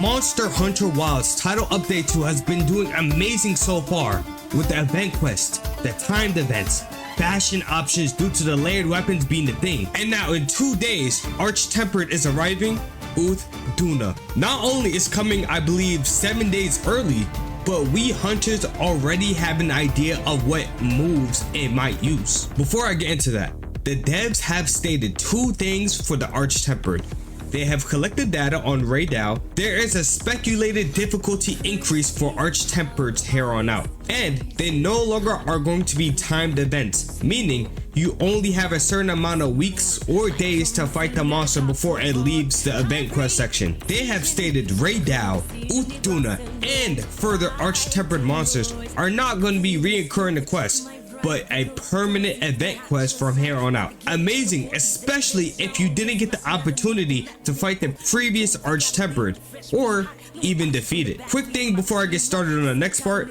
Monster Hunter Wilds Title Update 2 has been doing amazing so far with the event quest, the timed events, fashion options due to the layered weapons being the thing. And now in 2 days, Tempered is arriving, Uth Duna. Not only is coming, I believe, 7 days early, but we hunters already have an idea of what moves it might use. Before I get into that, the devs have stated 2 things for the Tempered. They have collected data on Raidao. There is a speculated difficulty increase for Tempered's here on out. And they no longer are going to be timed events, meaning you only have a certain amount of weeks or days to fight the monster before it leaves the event quest section. They have stated Raidao, Uth Duna, and further Tempered monsters are not going to be reoccurring the quest, but a permanent event quest from here on out. Amazing, especially if you didn't get the opportunity to fight the previous Tempered or even defeat it. Quick thing before I get started on the next part,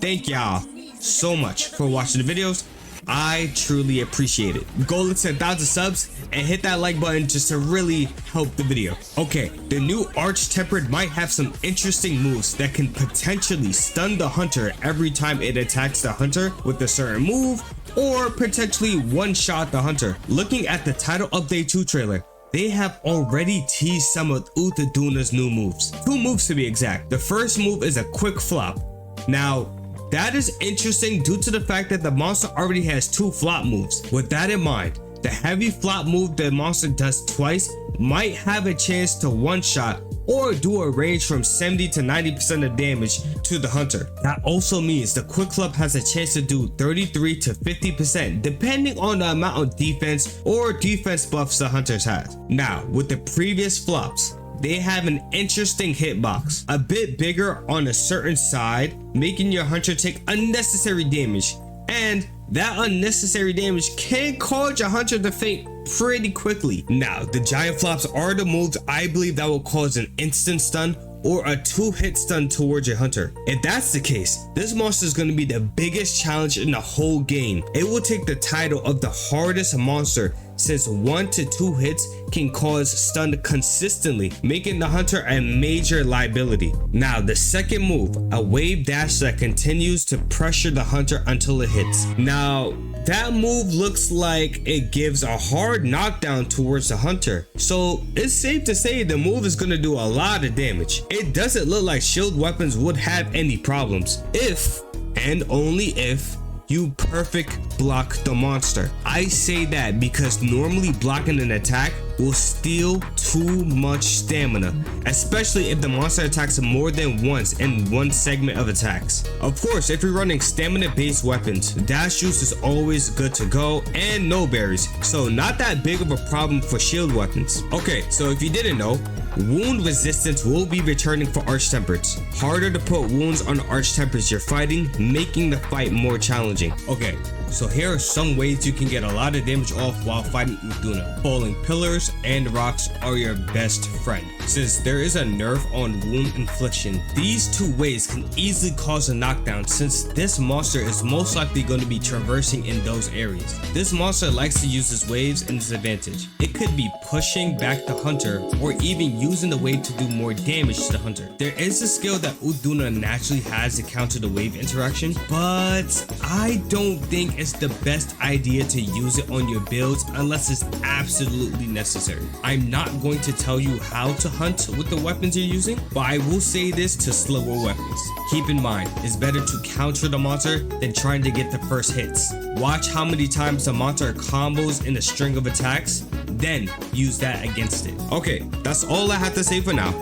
thank y'all so much for watching the videos. I truly appreciate it. Go to 10,000 subs and hit that like button just to really help the video. Okay, the new Tempered might have some interesting moves that can potentially stun the hunter every time it attacks the hunter with a certain move, or potentially one-shot the hunter. Looking at the Title Update 2 trailer, they have already teased some of Uth Duna's new moves. 2 moves to be exact. The first move is a quick flop. Now, that is interesting due to the fact that the monster already has 2 flop moves. With that in mind, the heavy flop move the monster does twice might have a chance to one-shot or do a range from 70 to 90% of damage to the hunter. That also means the quick flop has a chance to do 33 to 50% depending on the amount of defense or defense buffs the hunters have. Now, with the previous flops, they have an interesting hitbox, a bit bigger on a certain side, making your hunter take unnecessary damage, and that unnecessary damage can cause your hunter to faint pretty quickly. Now, the giant flops are the moves I believe that will cause an instant stun or a 2-hit stun towards your hunter. If that's the case, this monster is going to be the biggest challenge in the whole game. It will take the title of the hardest monster, since 1 to 2 hits can cause stun consistently, making the hunter a major liability. Now, the second move, a wave dash that continues to pressure the hunter until it hits. Now, that move looks like it gives a hard knockdown towards the hunter, so it's safe to say the move is going to do a lot of damage. It doesn't look like shield weapons would have any problems, if and only if you perfect block the monster. I say that because normally blocking an attack will steal too much stamina, especially if the monster attacks more than once in one segment of attacks. Of course, if you're running stamina based weapons, dash juice is always good to go and no berries, so not that big of a problem for shield weapons. Okay, so if you didn't know, wound resistance will be returning for Tempereds. Harder to put wounds on Tempereds you're fighting, making the fight more challenging. Okay, so here are some ways you can get a lot of damage off while fighting Uth Duna. Falling pillars and rocks are your best friend. Since there is a nerf on wound infliction, these 2 ways can easily cause a knockdown, since this monster is most likely going to be traversing in those areas. This monster likes to use his waves in its advantage. It could be pushing back the hunter or even using the wave to do more damage to the hunter. There is a skill that Uth Duna naturally has to counter the wave interaction, but I don't think it's the best idea to use it on your builds unless it's absolutely necessary. I'm not going to tell you how to hunt with the weapons you're using, but I will say this to slower weapons. Keep in mind, it's better to counter the monster than trying to get the first hits. Watch how many times the monster combos in a string of attacks, then use that against it. Okay, that's all I have to say for now.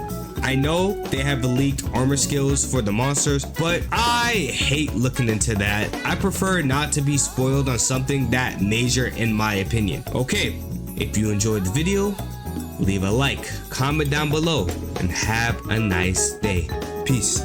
I know they have leaked armor skills for the monsters, but I hate looking into that. I prefer not to be spoiled on something that major in my opinion. Okay, if you enjoyed the video, leave a like, comment down below, and have a nice day. Peace.